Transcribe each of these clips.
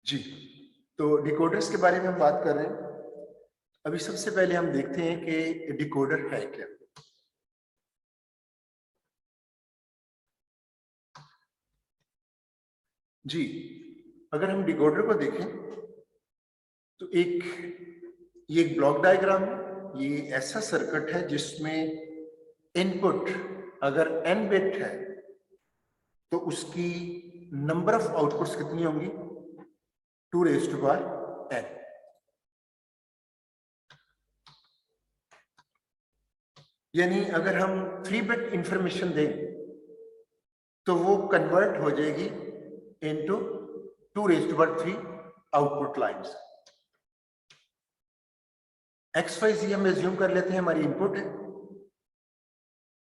जी, तो डिकोडर्स के बारे में हम बात कर रहे हैं। अभी सबसे पहले हम देखते हैं कि डिकोडर है क्या। जी, अगर हम डिकोडर को देखें तो ये एक ब्लॉक डायग्राम है। ये ऐसा सर्किट है जिसमें इनपुट अगर n बिट है तो उसकी नंबर ऑफ आउटपुट्स कितनी होंगी? 2⁻n। यानी अगर हम 3 बिट इंफॉर्मेशन दें तो वो कन्वर्ट हो जाएगी इनटू 2⁻³ आउटपुट लाइंस। XYZ हम एज्यूम कर लेते हैं हमारी इनपुट है,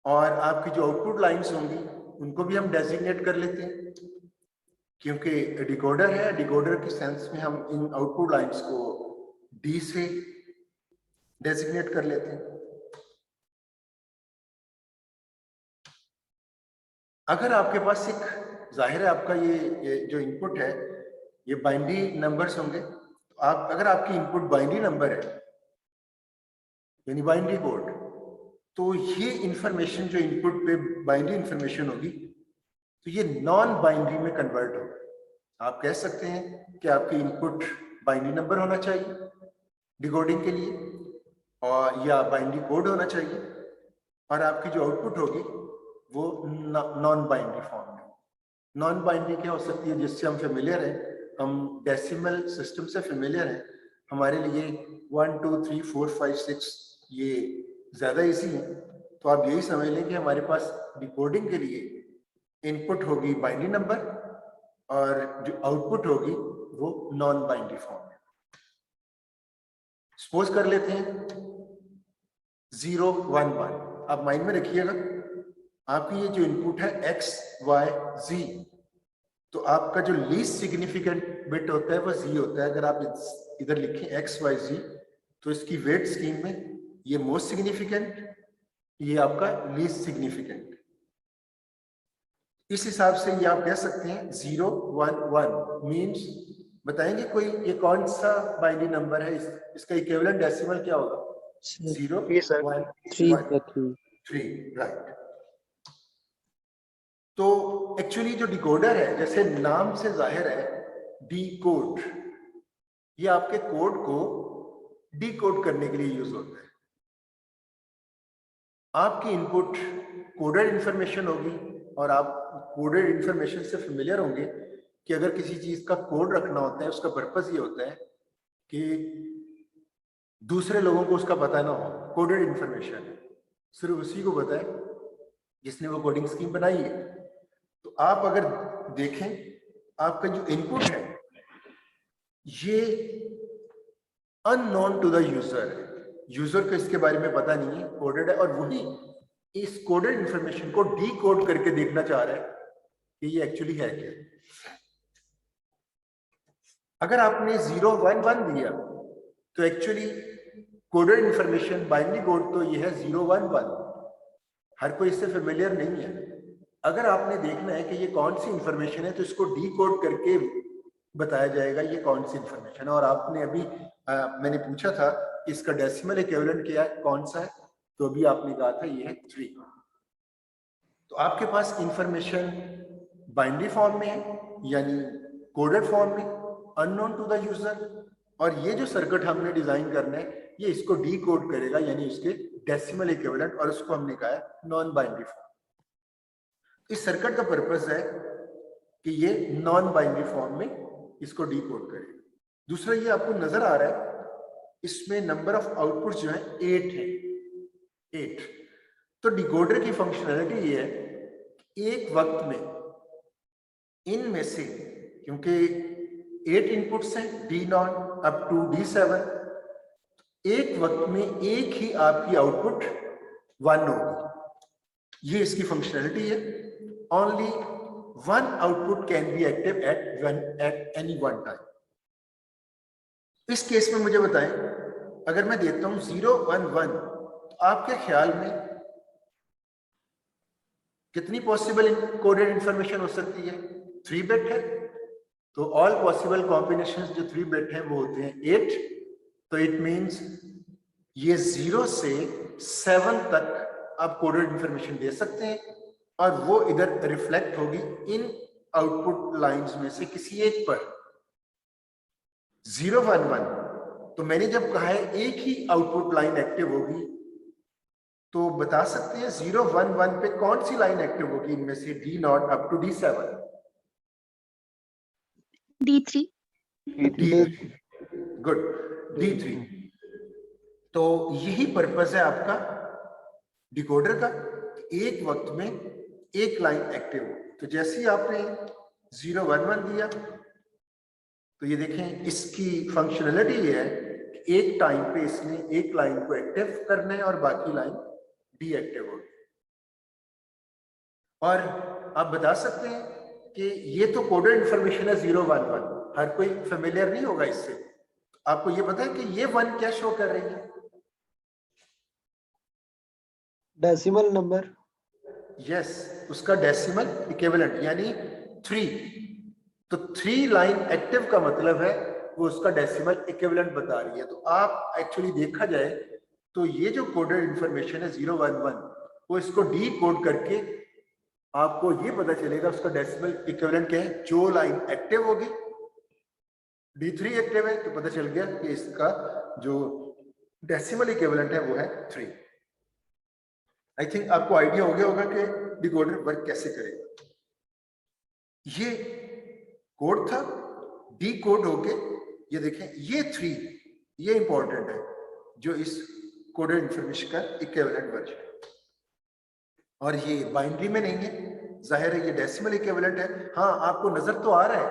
और आपकी जो आउटपुट लाइंस होंगी उनको भी हम डेजिग्नेट कर लेते हैं, क्योंकि डिकोडर है। डिकोडर के सेंस में हम इन आउटपुट लाइंस को D से डेजिग्नेट कर लेते हैं। अगर आपके पास जाहिर है आपका ये जो इनपुट है ये बाइनरी नंबर्स होंगे, तो अगर आपकी इनपुट बाइनरी नंबर है यानी बाइनरी कोड, तो ये इंफॉर्मेशन जो इनपुट पे बाइनरी इंफॉर्मेशन होगी तो ये नॉन बाइनरी में कन्वर्ट होगा। आप कह सकते हैं कि आपकी इनपुट बाइनरी नंबर होना चाहिए डिकोडिंग के लिए, और या बाइनरी कोड होना चाहिए, और आपकी जो आउटपुट होगी वो नॉन बाइनरी फॉर्म में। नॉन बाइनरी क्या हो सकती है जिससे हम फेमिलियर हैं, हम डेसिमल सिस्टम से फेमिलियर हैं, हमारे लिए 1 2 3 4 5 6 ये ज़्यादा इजी है। तो आप यही समझ लें कि हमारे पास डिकोडिंग के लिए इनपुट होगी बाइनरी नंबर और जो आउटपुट होगी वो नॉन बाइनरी फॉर्म में। सपोज कर लेते हैं 0 1 1। आप माइंड में रखिएगा आपकी ये जो इनपुट है X Y Z, तो आपका जो लीस्ट सिग्निफिकेंट बिट होता है वो Z होता है। अगर आप इधर लिखें X Y Z तो इसकी वेट स्कीम में ये मोस्ट सिग्निफिकेंट, ये आपका लीस्ट सिग्निफिकेंट। इस हिसाब से ये आप कह सकते हैं 0 1 1 मींस, बताएंगे कोई ये कौन सा बाइनरी नंबर है, इसका इक्विवेलेंट डेसिमल क्या होगा? 0 1 3, राइट। तो एक्चुअली जो डिकोडर है, जैसे नाम से जाहिर है डिकोड, ये आपके कोड को डिकोड करने के लिए यूज होता है। आपकी इनपुट कोडेड इंफॉर्मेशन होगी और आप कोडेड इंफॉर्मेशन से फेमिलियर होंगे कि अगर किसी चीज का कोड रखना होता है उसका पर्पस ये होता है कि दूसरे लोगों को उसका पता ना हो। कोडेड इंफॉर्मेशन सिर्फ उसी को पता है जिसने वो कोडिंग स्कीम बनाई है। तो आप अगर देखें आपका जो इनपुट है ये अननोन टू द यूजर है, यूजर को इसके बारे में पता नहीं है, कोडेड है, और वही इस कोडेड इंफॉर्मेशन को डीकोड करके देखना चाह रहा है कि ये एक्चुअली है क्या। अगर आपने 0 1 1 दिया तो actually coded information binary code तो ये है 0 1 1, हर कोई इससे फेमिलियर नहीं है। अगर आपने देखना है कि ये कौन सी इंफॉर्मेशन है तो इसको डीकोड करके बताया जाएगा ये कौन सी इंफॉर्मेशन है। और आपने अभी मैंने पूछा था इसका डेसिमल इक्विवेलेंट क्या है, कौन सा है, तो अभी आपने कहा था ये है 3। तो आपके पास इंफॉर्मेशन बाइनरी फॉर्म में है यानी कोडेड फॉर्म में, अननोन टू द यूजर, और ये जो सर्किट हमने डिजाइन करना है ये इसको डीकोड करेगा यानी उसके डेसिमल इक्विवेलेंट, और उसको हमने कहा है नॉन बाइनरी फॉर्म। इस सर्किट का पर्पस है कि ये नॉन बाइनरी फॉर्म में इसको डीकोड करेगा। दूसरा ये आपको नजर आ रहा है इसमें नंबर ऑफ आउटपुट्स जो है 8 है, 8। तो डिकोडर की फंक्शनैलिटी ये है एक वक्त में इनमें से, क्योंकि 8 इनपुट्स हैं D0 अप टू D7, एक वक्त में एक ही आपकी आउटपुट 1 होगी। ये इसकी फंक्शनैलिटी है। Only one output can be active at any one time। इस केस में मुझे बताएं अगर मैं देता हूं 0 1 1 तो आपके ख्याल में कितनी पॉसिबल कोडेड इंफॉर्मेशन हो सकती है? 3 बिट है तो ऑल पॉसिबल कॉम्बिनेशंस जो 3 बिट हैं वो होते हैं 8। तो इट मींस ये 0 से 7 तक आप कोडेड इंफॉर्मेशन दे सकते हैं और वो इधर रिफ्लेक्ट होगी इन आउटपुट लाइंस में से किसी एक पर। 0 1 1, तो मैंने जब कहा है एक ही आउटपुट लाइन एक्टिव होगी, तो बता सकते हैं 0 1 1 पे कौन सी लाइन एक्टिव होगी इनमें से D0 up to D7? D3। Good, D3। तो यही पर्पस है आपका डिकोडर का, एक वक्त में एक लाइन एक्टिव हो। तो जैसे ही आपने 0 1 1 दिया, तो ये देखें इसकी फंक्शनलिटी ये है कि एक टाइम पे इसने एक लाइन को एक्टिव करना है और बाकी लाइन डीएक्टिव होगी। और आप बता सकते हैं कि ये तो कोडेड इंफॉर्मेशन है 0 1 1, हर कोई फेमिलियर नहीं होगा इससे। आपको ये पता है कि ये 1 क्या शो कर रही है? Decimal number. यस, उसका डेसिमल इक्विवेलेंट यानी 3। तो 3 लाइन एक्टिव का मतलब है वो उसका डेसिमल इक्विवेलेंट बता रही है। तो आप एक्चुअली देखा जाए तो ये जो कोडेड इंफॉर्मेशन है 0 1 1, वो इसको डी कोड करके आपको ये पता चलेगा उसका डेसिमल इक्विवेलेंट क्या है। जो लाइन एक्टिव होगी, D3 एक्टिव है, तो पता चल गया कि इसका जो डेसिमल इक्विवेलेंट है वो है 3। आई थिंक आपको आइडिया हो गया होगा कि डिकोडर वर्क कैसे करेगा। ये कोड था, डी कोड होके ये देखें ये 3, ये इंपॉर्टेंट है जो इस कोडेड इंफॉर्मेशन का इक्विवेलेंट वर्जन है। और ये बाइनरी में नहीं है, जाहिर है ये डेसिमल इक्विवेलेंट है। हाँ, आपको नजर तो आ रहा है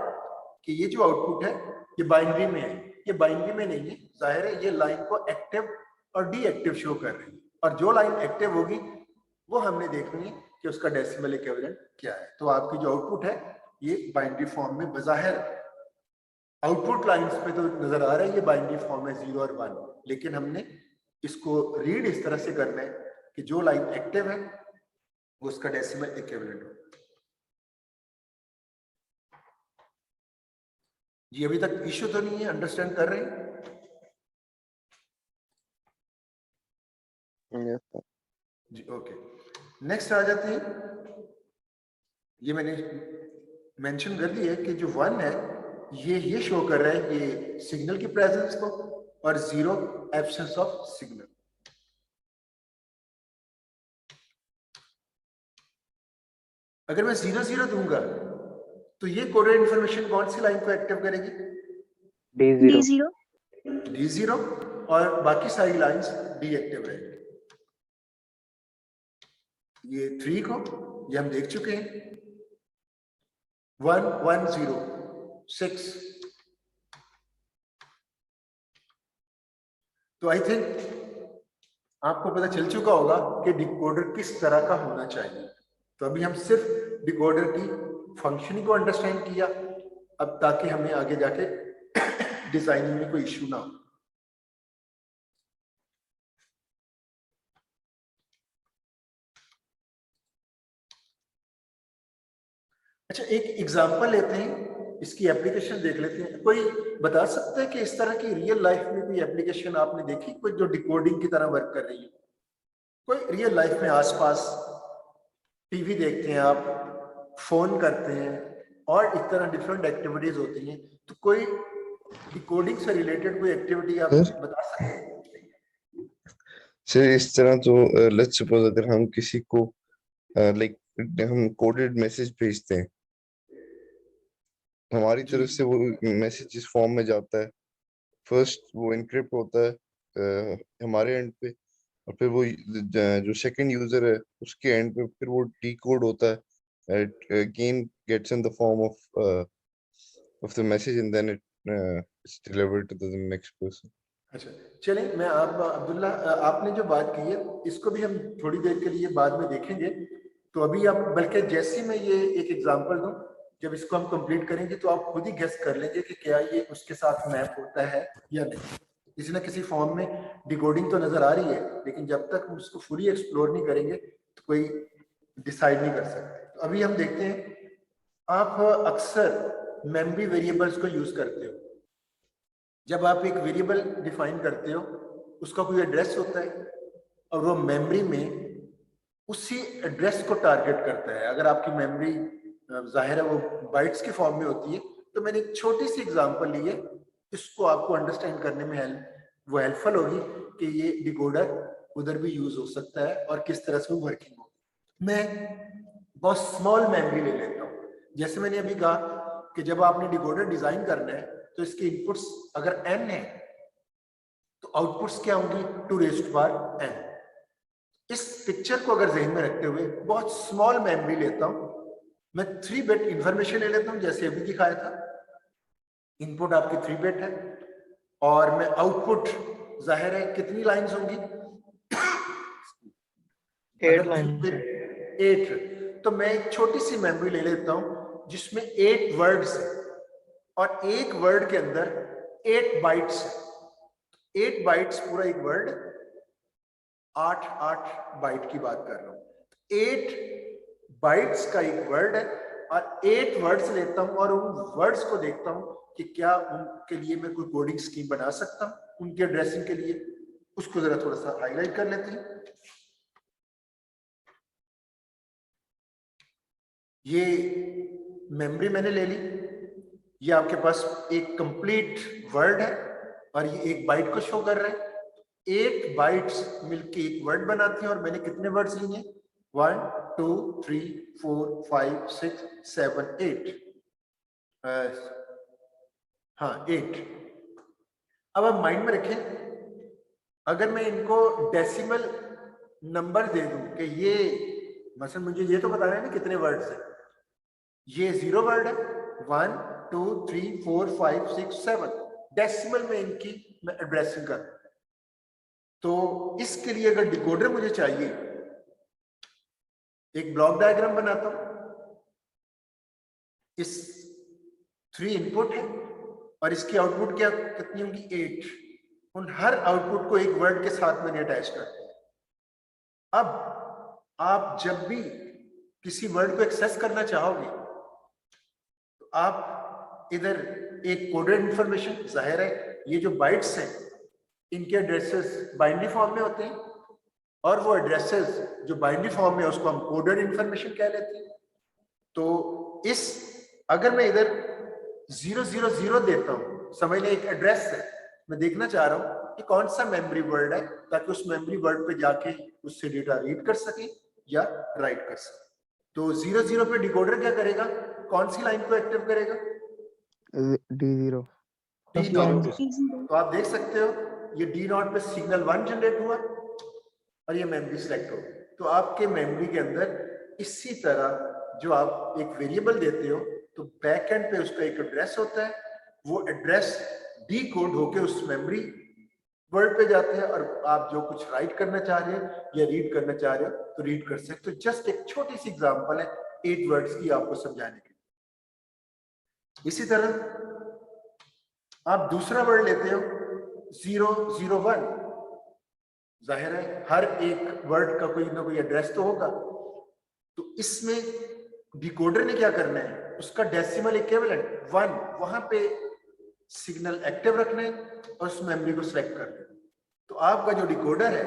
कि ये जो आउटपुट है ये बाइनरी में है, ये बाइनरी में नहीं है। जाहिर है ये लाइन को एक्टिव और डीएक्टिव शो कर रही है, और जो लाइन एक्टिव होगी वो हमने देखनी है कि उसका डेसिमल इक्विवेलेंट क्या है। तो आपकी जो आउटपुट है ये बाइनरी फॉर्म में बजाहिर आउटपुट लाइंस पे तो नजर आ रहा है ये बाइनरी फॉर्म है 0 और 1, लेकिन हमने इसको रीड इस तरह से करना है कि जो लाइन एक्टिव है वो उसका डेसिमल इक्विवेलेंट हो। जी अभी तक इश्यू तो नहीं है, अंडरस्टैंड कर रहे हैं? जी ओके, नेक्स्ट आ जाते हैं। ये मैंने मेंशन कर दिया है कि जो 1 है ये शो कर रहा है ये सिग्नल की प्रेजेंस को, और 0 एब्सेंस ऑफ सिग्नल। अगर मैं 0 0 दूंगा तो ये कोडेड इंफॉर्मेशन कौन सी लाइन को एक्टिव करेगी? D0। D0, और बाकी सारी लाइंस डीएक्टिव रहेगी। ये 3 को ये हम देख चुके हैं, 1 1 0 6। तो आई थिंक आपको पता चल चुका होगा कि डिकोडर किस तरह का होना चाहिए। तो अभी हम सिर्फ डिकोडर की फंक्शनिंग को अंडरस्टैंड किया, अब ताकि हमें आगे जाके डिजाइनिंग में कोई इश्यू ना हो। अच्छा, एक एग्जांपल लेते हैं, इसकी एप्लीकेशन देख लेते हैं। कोई बता सकता है कि इस तरह की रियल लाइफ में कोई एप्लीकेशन आपने देखी कोई जो डिकोडिंग की तरह वर्क कर रही है? कोई रियल लाइफ में आसपास टीवी देखते हैं आप, फोन करते हैं, और इस तरह डिफरेंट एक्टिविटीज होती हैं, तो कोई डिकोडिंग से रिलेटेड कोई एक्टिविटी आप बता सकते हैं? सर इस तरह तो लेट्स सपोज अगर हम किसी को लाइक हम कोडेड मैसेज भेजते हैं, हमारी तरफ से वो मैसेज इस फॉर्म में जाता है। फर्स्ट वो एनक्रिप्ट होता है हमारे एंड पे, और फिर वो जो सेकंड यूजर है उसके एंड पे फिर वो डीकोड होता है, again gets in the form of the message and then it's delivered to the next person. अच्छा चलें, मैं आप अब्दुल्ला आपने जो बात की है इसको भी हम थोड़ी देर के लिए बाद में देखेंगे। तो अभी आप बल्कि जैसे मैं ये एक एग्जांपल दूं, जब इसको हम कंप्लीट करेंगे तो आप खुद ही गेस कर लेंगे कि क्या ये उसके साथ मैप होता है या नहीं। किसी ना किसी फॉर्म में डिकोडिंग तो नजर आ रही है, लेकिन जब तक हम उसको फुली एक्सप्लोर नहीं करेंगे तो कोई डिसाइड नहीं कर सकते। तो अभी हम देखते हैं, आप अक्सर मेमोरी वेरिएबल्स को यूज करते हो। जब आप एक वेरिएबल डिफाइन करते हो, उसका कोई एड्रेस होता है और वो मेमोरी में उसी एड्रेस को टारगेट करता है। अगर आपकी मेमोरी जाहिर है वो बाइट्स के फॉर्म में होती है, तो मैंने एक छोटी सी एग्जांपल ली है, इसको आपको अंडरस्टैंड करने में हेल्पफुल होगी कि ये डिकोडर उधर भी यूज हो सकता है और किस तरह से वो वर्किंग हो। मैं बहुत स्मॉल मेमोरी ले लेता हूँ। जैसे मैंने अभी कहा कि जब आपने डिकोडर डिजाइन करना है तो इसके इनपुट्स अगर n है तो आउटपुट्स क्या होंगी 2n। इस पिक्चर को अगर जहन में रखते हुए बहुत स्मॉल मेमोरी लेता हूं, मैं 3 बिट इंफॉर्मेशन ले लेता हूं जैसे अभी दिखाया था। इनपुट आपकी 3 बिट है और मैं आउटपुट जाहिर है कितनी लाइंस होंगी 8 लाइन। 8। तो मैं एक छोटी सी मेमोरी ले लेता हूं जिसमें 8 वर्ड्स है और एक वर्ड के अंदर 8 बाइट्स है। 8 बाइट्स पूरा एक वर्ड, 8 बाइट की बात कर रहा हूं। 8 बाइट्स का एक वर्ड है और 8 वर्ड्स लेता हूं और उन वर्ड्स को देखता हूं कि क्या उनके लिए मैं कोई कोडिंग स्कीम बना सकता हूं उनके एड्रेसिंग के लिए। उसको जरा थोड़ा सा हाईलाइट कर लेते हैं। ये मेमोरी मैंने ले ली, ये आपके पास एक कंप्लीट वर्ड है और ये एक बाइट को शो कर रहा है। 8 बाइट्स मिलके एक वर्ड बनाते हैं और मैंने कितने वर्ड्स लिए 1 2 3 4 5 6 7 8। हाँ 8। अब आप माइंड में रखें, अगर मैं इनको डेसिमल नंबर दे दूं कि ये मसलन मुझे ये तो बता रहे हैं ना कितने वर्ड्स हैं, ये 0 वर्ड है 1 2 3 4 5 6 7, डेसिमल में इनकी मैं एड्रेसिंग कर। तो इसके लिए अगर डिकोडर मुझे चाहिए, एक ब्लॉक डायग्राम बनाता हूं। इस 3 इनपुट है और इसकी आउटपुट क्या कितनी होगी 8। उन हर आउटपुट को एक वर्ड के साथ मैंने अटैच कर दिया। अब आप जब भी किसी वर्ड को एक्सेस करना चाहोगे तो आप इधर एक कोडेड इंफॉर्मेशन, जाहिर है ये जो बाइट्स हैं इनके एड्रेसेस बाइनरी फॉर्म में होते हैं और वो एड्रेसेस जो बाइनरी फॉर्म में उसको हम कोडेड इंफॉर्मेशन कह लेते हैं। तो इस अगर मैं इधर 000 देता हूं, समझ लें एक एड्रेस है, मैं देखना चाह रहा हूं कि कौन सा मेमोरी वर्ड है ताकि उस मेमोरी वर्ड पे जाके उससे डेटा रीड कर सके या राइट कर सके। तो 0 पे डिकोडर क्या करेगा, कौन सी लाइन को एक्टिव करेगा D0। तो आप देख सकते हो ये D0 पे सिग्नल 1 जनरेट हुआ और ये मेमोरी सिलेक्ट हो। तो आपके मेमोरी के अंदर इसी तरह जो आप एक वेरिएबल देते हो तो बैक एंड पे उसका एक एड्रेस होता है, वो एड्रेस डीकोड होके उस मेमोरी वर्ड पे जाते हैं और आप जो कुछ राइट करना चाह रहे हो या रीड करना चाह रहे हो तो रीड कर सकते हो। जस्ट एक छोटी सी एग्जांपल है 8 वर्ड्स की आपको समझाने के लिए। इसी तरह आप दूसरा वर्ड लेते हो 001, जाहिर है हर एक वर्ड का कोई ना कोई एड्रेस तो होगा। तो इसमें डिकोडर ने क्या करना है, उसका डेसिमल इक्विवेलेंट 1 वहां पे सिग्नल एक्टिव रखना है और उस मेमोरी को सिलेक्ट करना है। तो आपका जो डिकोडर है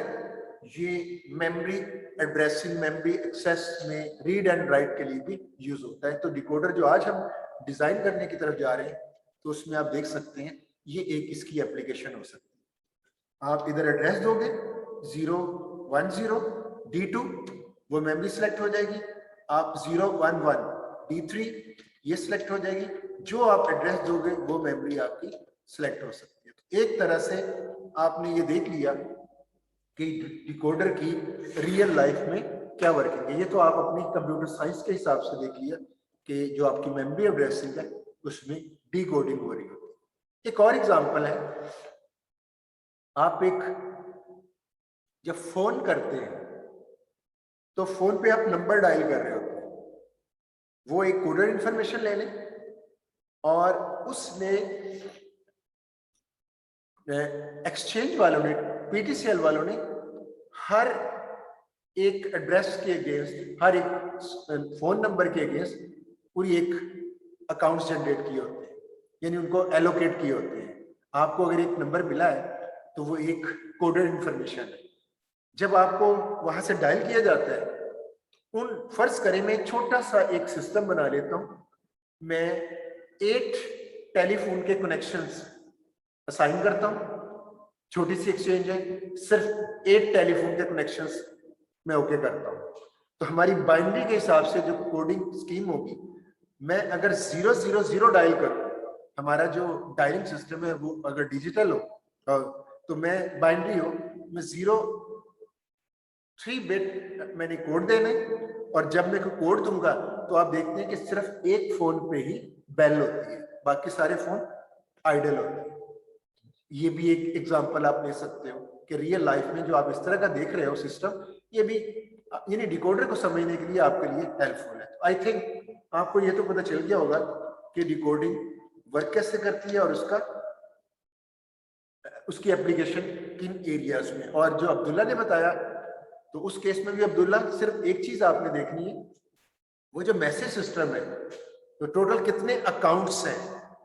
ये मेमोरी एड्रेसिंग, मेमोरी एक्सेस में रीड एंड राइट के लिए भी यूज होता है। तो डिकोडर जो आज हम डिजाइन करने की तरफ जा रहे हैं तो उसमें आप देख सकते हैं ये एक इसकी एप्लीकेशन हो सकती है। आप इधर एड्रेस दोगे 010 D2, वो मेमोरी सिलेक्ट हो जाएगी। आप 011 D3, ये सिलेक्ट हो जाएगी। जो आप एड्रेस दोगे वो मेमोरी आपकी सिलेक्ट हो सकती है। तो एक तरह से आपने ये देख लिया कि डिकोडर की रियल लाइफ में क्या वर्किंग है। ये तो आप अपनी कंप्यूटर साइंस के हिसाब से देख लिया कि जो आपकी मेमोरी एड्रेसिंग है उसमें डिकोडिंग हो रही होती है। एक और एग्जांपल है, आप एक जब फोन करते हैं तो फोन पे आप नंबर डायल कर रहे होते हैं, वो एक कोडेड इंफॉर्मेशन ले लें और उसने एक्सचेंज वालों ने, पीटीसीएल वालों ने हर एक एड्रेस के अगेंस्ट, हर एक फोन नंबर के अगेंस्ट पूरी एक अकाउंट्स जनरेट किए होते हैं, यानी उनको एलोकेट किए होते हैं। आपको अगर एक नंबर मिला है तो वो एक कोडेड इंफॉर्मेशन है। जब आपको वहां से डायल किया जाता है, फर्ज करें मैं छोटा सा एक सिस्टम बना लेता हूं, मैं 8 टेलीफोन के कनेक्शंस असाइन करता हूं, छोटी सी एक्सचेंज है, सिर्फ 8 टेलीफोन के कनेक्शंस मैं ओके करता हूं। तो हमारी बाइनरी के हिसाब से जो कोडिंग स्कीम होगी, मैं अगर 000 डायल करूं, हमारा जो डायलिंग सिस्टम है वो अगर डिजिटल हो तो मैं बाइनरी हो, मैं 3 बिट मैंने कोड देना है, और जब मैं कोड दूंगा तो आप देखते हैं कि सिर्फ एक फोन पे ही बेल होती है, बाकी सारे फोन आइडल होते हैं। ये भी एक एग्जांपल आप ले सकते हो कि रियल लाइफ में जो आप इस तरह का देख रहे हो सिस्टम, ये भी यानी डिकोडर को समझने के लिए आपके लिए हेल्पफुल है। आई थिंक आपको ये तो पता चल गया होगा कि डिकोडिंग वर्क कैसे करती है और उसकी एप्लीकेशन किन एरियाज में। और जो अब्दुल्ला ने बताया, तो उस केस में भी अब्दुल्ला सिर्फ एक चीज आपने देखनी है, वो जो मैसेज सिस्टम है, तो टोटल कितने अकाउंट्स हैं,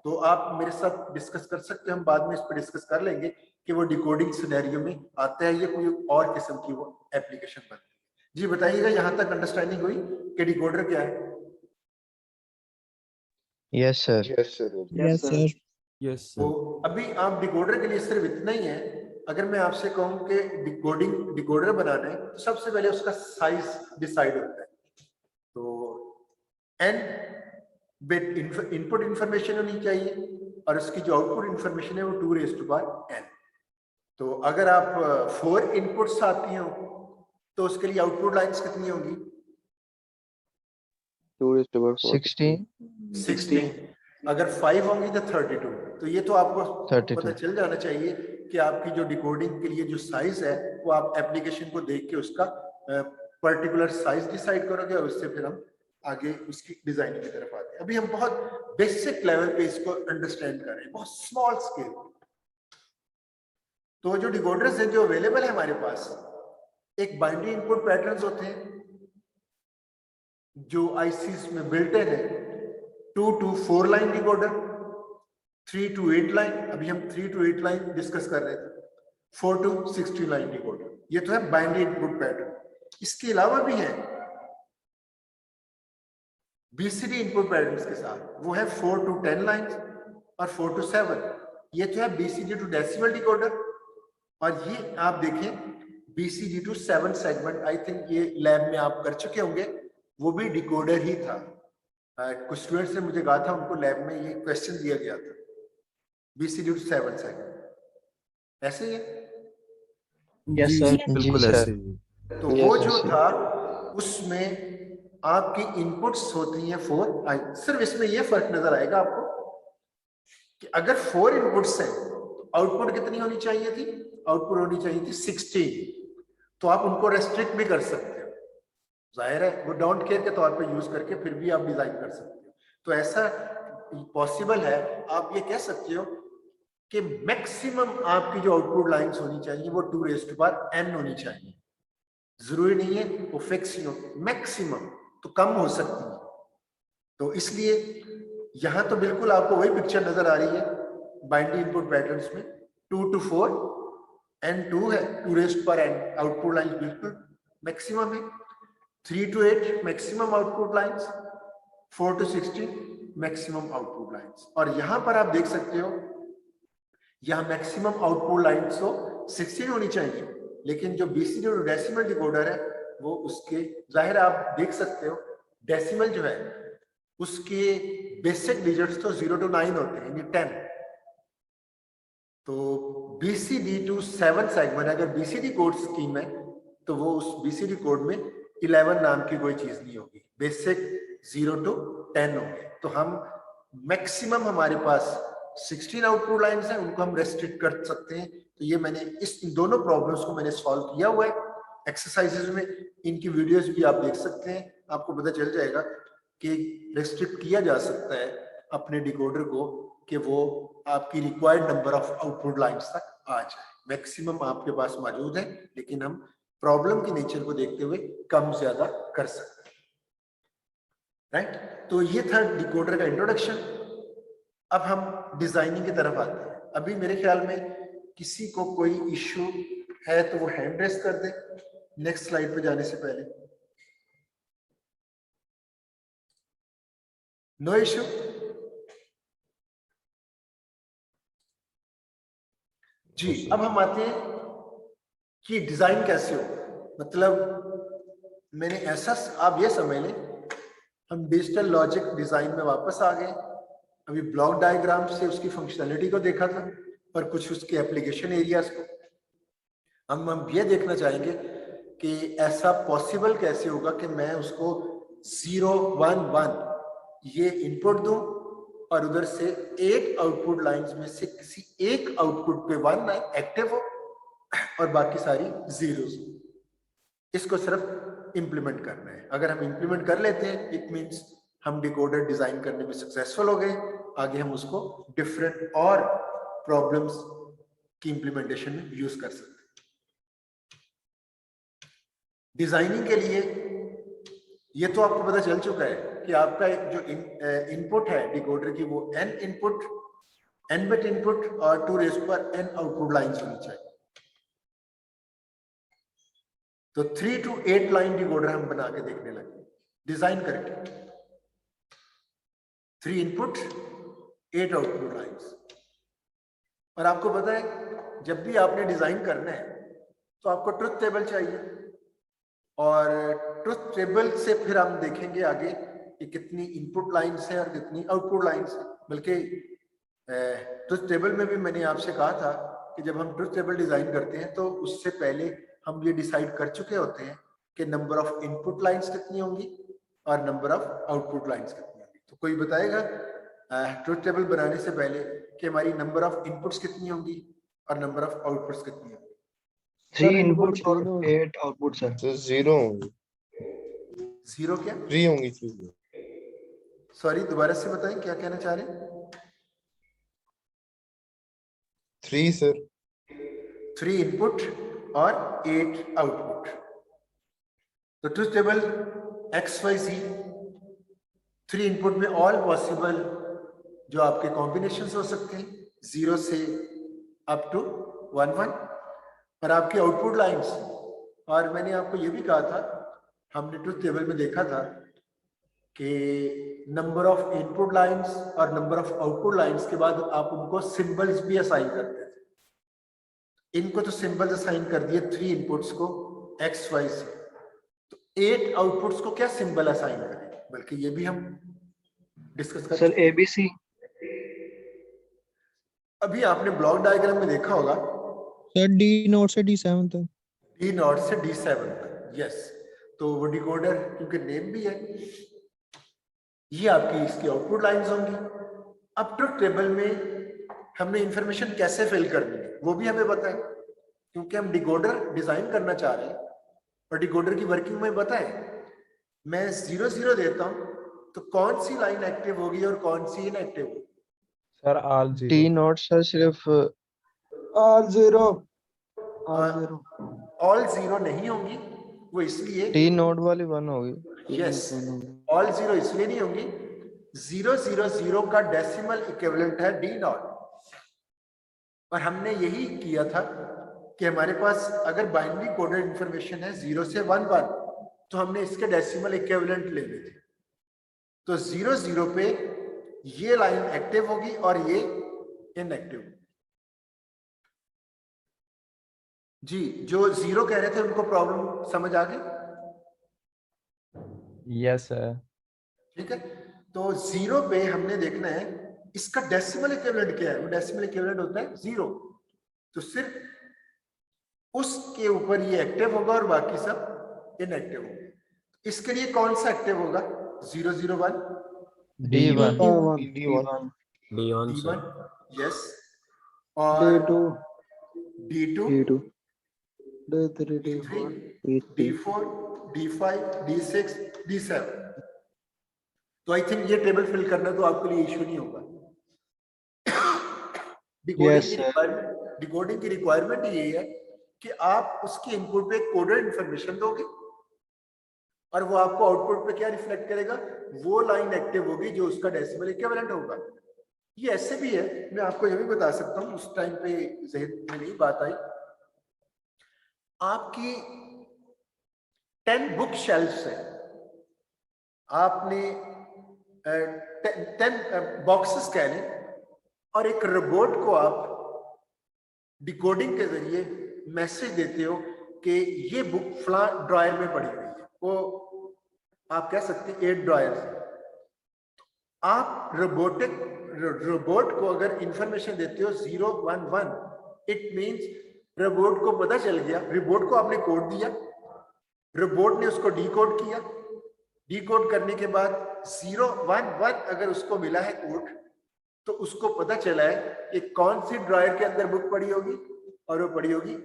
तो आप मेरे साथ डिस्कस कर सकते हैं, हम बाद में इस पर डिस्कस कर लेंगे कि वो डिकोडिंग सिनेरियो में आता है या कोई और किस्म की वो एप्लीकेशन बनती है। जी बताइएगा, यहां तक अंडरस्टैंडिंग हुई कि डिकोडर क्या है? Yes, sir. Yes, sir. Yes, sir. Yes, तो sir. अभी आप डिकोडर के लिए सिर्फ इतना ही है। अगर मैं आपसे कहूं कि डिकोडर बनाना है, तो सबसे पहले उसका साइज डिसाइड होता है। तो n बिट इनपुट इंफॉर्मेशन होनी चाहिए और उसकी जो आउटपुट इंफॉर्मेशन है वो 2n। तो अगर आप 4 इनपुट्स आती हो तो उसके लिए आउटपुट लाइंस कितनी होंगी? 16. 16। अगर 5 होंगी तो 32। तो ये तो आपको 32. पता चल जाना चाहिए कि आपकी जो डिकोडिंग के लिए जो साइज है वो आप एप्लीकेशन को देख के उसका पर्टिकुलर साइज डिसाइड करोगे, और उससे फिर हम आगे उसकी डिजाइनिंग की तरफ आते हैं। अभी हम बहुत बेसिक लेवल पे इसको अंडरस्टैंड कर रहे हैं, बहुत स्मॉल स्केल। तो जो डिकोडर्स हैं जो अवेलेबल है हमारे पास, एक बाइनरी इनपुट पैटर्न्स होते हैं जो आईसीस में बिल्ट इन है। 2 to 4 line decoder, 3 to 8 line, अभी हम 3 to 8 लाइन डिस्कस कर रहे थे, 4 to 16 लाइन डिकोडर। ये तो है बाइनरी इनपुट पैटर्न। इसके अलावा भी है बीसीडी इनपुट पैटर्न्स के साथ, वो है 4 to 10 लाइन्स और 4 to 7। ये तो है बीसीडी टू डेसिमल डिकोडर। और ये आप देखें BCD to 7 segment, I think ये लैब में आप कर चुके होंगे, वो भी डिकोडर ही था। कुछ स्टूडेंट्स ने मुझे कहा था उनको लैब में ये क्वेश्चन दिया गया था, बीसीडी टू 7 सेगमेंट। ऐसे ही है? Yes, जी, sir. बिल्कुल जी, ऐसे सर। ही। तो वो जो था उसमें आपकी इनपुट्स होती हैं 4। सिर्फ इसमें ये फर्क नजर आएगा आपको कि अगर 4 इनपुट्स हैं तो आउटपुट कितनी होनी चाहिए थी? आउटपुट होनी चाहिए थी 16। तो आप उनको रेस्ट्रिक्ट भी कर सकते हो, जाहिर है वो डोंट केयर के तौर पे यूज करके फिर भी आप डिजाइन कर सकते हो। तो ऐसा पॉसिबल है। आप ये कह सकते हो कि मैक्सिमम आपकी जो आउटपुट लाइंस होनी चाहिए वो 2n होनी चाहिए। जरूरी नहीं है वो फिक्स ही हो, मैक्सिमम तो कम हो सकती है। तो इसलिए यहां तो बिल्कुल आपको वही पिक्चर नजर आ रही है बाइनरी इनपुट पैटर्न्स में। 2 to 4 n2 है, 2n। आउटपुट लाइंस बिल्कुल मैक्सिमम है। 3 to 8 maximum output lines, 4 to 16 maximum output lines. और यहां पर आप देख सकते हो यहां मैक्सिमम आउटपुट लाइंस तो 16 होनी चाहिए, लेकिन जो बीसीडी और डेसिमल डिकोडर है वो उसके जाहिर आप देख सकते हो डेसिमल जो है उसके बेसिक डिजिट्स तो 0 to 9 होते हैं, यानी 10। तो बीसीडी टू 7 सेगमेंट अगर बीसीडी कोड स्कीम है तो वो उस बीसीडी कोड में 11 नाम की कोई चीज नहीं होगी, बेसिक 0 to 10 होंगे। तो हम मैक्सिमम हमारे पास 16 आउटपुट लाइंस हैं, उनको हम रेस्ट्रिक्ट कर सकते हैं। तो ये मैंने इन दोनों प्रॉब्लम्स को मैंने सॉल्व किया हुआ है एक्सरसाइजेज में। इनकी वीडियोस भी आप देख सकते हैं, आपको पता चल जाएगा कि रेस्ट्रिक्ट किया जा सकता है अपने डिकोडर को कि वो आपकी required number of output lines तक आ जाए। मैक्सिमम आपके पास मौजूद है, लेकिन हम प्रॉब्लम की नेचर को देखते हुए कम ज्यादा कर सकते हैं, राइट। तो ये था डिकोडर का इंट्रोडक्शन। अब हम डिजाइनिंग की तरफ आते हैं। अभी मेरे ख्याल में किसी को कोई इश्यू है तो वो हैंड रेस कर दे नेक्स्ट स्लाइड पे जाने से पहले। No issue? जी, अब हम आते हैं कि डिजाइन कैसे हो। मतलब मैंने ऐसा, आप ये समझ लें हम डिजिटल लॉजिक डिजाइन में वापस आ गए। अभी ब्लॉक डायग्राम से उसकी फंक्शनैलिटी को देखा था और कुछ उसके एप्लीकेशन एरियाज को। हम ये देखना चाहेंगे कि ऐसा पॉसिबल कैसे होगा कि मैं उसको 0 1 1 ये इनपुट दूं और उधर से 8 आउटपुट लाइंस में से किसी एक आउटपुट पे 1 एक्टिव हो और बाकी सारी जीरोस। इसको सिर्फ इंप्लीमेंट करना है। अगर हम इंप्लीमेंट कर लेते हैं इट मींस हम डिकोडर डिजाइन करने में सक्सेसफुल हो गए। आगे हम उसको डिफरेंट और प्रॉब्लम्स की इंप्लीमेंटेशन में यूज कर सकते हैं। डिजाइनिंग के लिए ये तो आपको पता चल चुका है कि आपका जो इनपुट है डिकोडर की वो n input, n bit input और 2 रेज़ पर n आउटपुट लाइंस होनी चाहिए। तो 3 to 8 लाइन डिकोडर हम बना के देखने लगे डिजाइन करके। 3 इनपुट 8 आउटपुट लाइंस। और आपको पता है जब भी आपने डिजाइन करना है तो आपको ट्रुथ टेबल चाहिए और ट्रुथ टेबल से फिर हम देखेंगे आगे कि कितनी इनपुट लाइंस है और कितनी आउटपुट लाइंस है। बल्कि ट्रुथ टेबल में भी मैंने आपसे कहा था कि जब हम ट्रुथ टेबल डिजाइन करते हैं तो उससे पहले हम ये डिसाइड कर चुके होते हैं कि नंबर ऑफ इनपुट लाइंस कितनी होंगी और नंबर ऑफ आउटपुट लाइंस कितनी होंगी। तो कोई बताएगा ट्रुथ टेबल बनाने से पहले कि हमारी नंबर ऑफ इनपुट्स कितनी होंगी और नंबर ऑफ आउटपुट्स कितनी होंगी? 3 inputs और 8 outputs sir. तो 0 होंगी। 0 क्या? 3 होंगी 3। सॉरी दोबारा से बताएं क्या कहना चाह रहे हैं? 3 सर। 3 इनपुट और 8 आउटपुट। तो ट्रुथ टेबल XYZ 3 इनपुट में ऑल पॉसिबल जो आपके कॉम्बिनेशंस हो सकते हैं 0 से अप टू 1 1 और आपकी आउटपुट लाइंस। और मैंने आपको ये भी कहा था, हमने ट्रुथ टेबल में देखा था कि नंबर ऑफ इनपुट लाइंस और नंबर ऑफ आउटपुट लाइंस के बाद आप उनको सिंबल्स भी असाइन करते थे। इनको तो सिंबल्स असाइन कर दिए 3 इनपुट्स को XY से, तो 8 आउटपुट्स को क्या सिंबल असाइन करें? बल्कि ये भी हम डिस्कस कर सर ABC। अभी आपने ब्लॉक डायग्राम में देखा होगा सर D0 से D7 तक। D0 से D7 तक, यस। तो वो डिकोडर क्योंकि नेम भी है, ये आपकी इसकी आउटपुट लाइंस होंगी। अब ट्रुथ टेबल में हमने इंफॉर्मेशन कैसे फिल करनी है वो भी हमें पता है, क्योंकि हम डिकोडर डिजाइन करना चाह रहे हैं और डिकोडर की वर्किंग में पता है। मैं 0 0 देता हूं तो कौन सी लाइन एक्टिव होगी और कौन सी इनएक्टिव होगी? Sir all zero. T0 sir सिर्फ ऑल जीरो। ऑल 0 नहीं होंगी, वो इसलिए T0 वाली 1 होगी। यस, ऑल 0 इसलिए नहीं होंगी, 0 0 0 का डेसिमल इक्विवेलेंट है D0। और हमने यही किया था कि हमारे पास अगर बाइनरी कोडेड इंफॉर्मेशन है 0 से 1 1 तो हमने इसके डेसिमल इक्विवेलेंट ले लिए थे। तो 0 0 पे ये लाइन एक्टिव होगी और ये इनएक्टिव होगी। जी, जो 0 कह रहे थे उनको प्रॉब्लम समझ आ गई? Yes sir. ठीक है, तो 0 पे हमने देखना है इसका डेसिमल इक्विवेलेंट क्या है। वो डेसिमल इक्विवेलेंट होता है 0, तो सिर्फ उसके ऊपर ये एक्टिव होगा और बाकी सब इनएक्टिव होगा। इसके लिए कौन सा एक्टिव होगा? 0 0 1 D1 D1, यस, और D2 D3 D4 D5 D6 D7। तो आई थिंक ये टेबल फिल करना तो आपके लिए इश्यू नहीं होगा। डिकोडिंग की रिक्वायरमेंट ये है कि आप उसके इनपुट पे कोडेड इंफॉर्मेशन दोगे और वो आपको आउटपुट पे क्या रिफ्लेक्ट करेगा, वो लाइन एक्टिव होगी जो उसका डेसिमल इक्विवेलेंट होगा। ये ऐसे भी है, मैं आपको ये भी बता सकता हूँ, उस टाइम पे ज़हन में नहीं बात आई। आपकी 10 बुक शेल्फ्स है, आपने 10 बॉक्सेस कह लें, और एक रोबोट को आप डिकोडिंग के जरिए मैसेज देते हो कि ये बुक फला ड्रायर में पड़ी हुई है, वो आप कह सकते हैं 8 ड्रायर्स। आप रोबोट को अगर इंफॉर्मेशन देते हो 0 1 1, इट मींस रोबोट को पता चल गया, रोबोट को आपने कोड दिया, रोबोट ने उसको डिकोड किया, डिकोड करने के बाद 0 1 1 अगर उसको मिला है कोड, तो उसको पता चला है कि कौन सी ड्रायर के अंदर बुक पड़ी होगी, और वो पड़ी होगी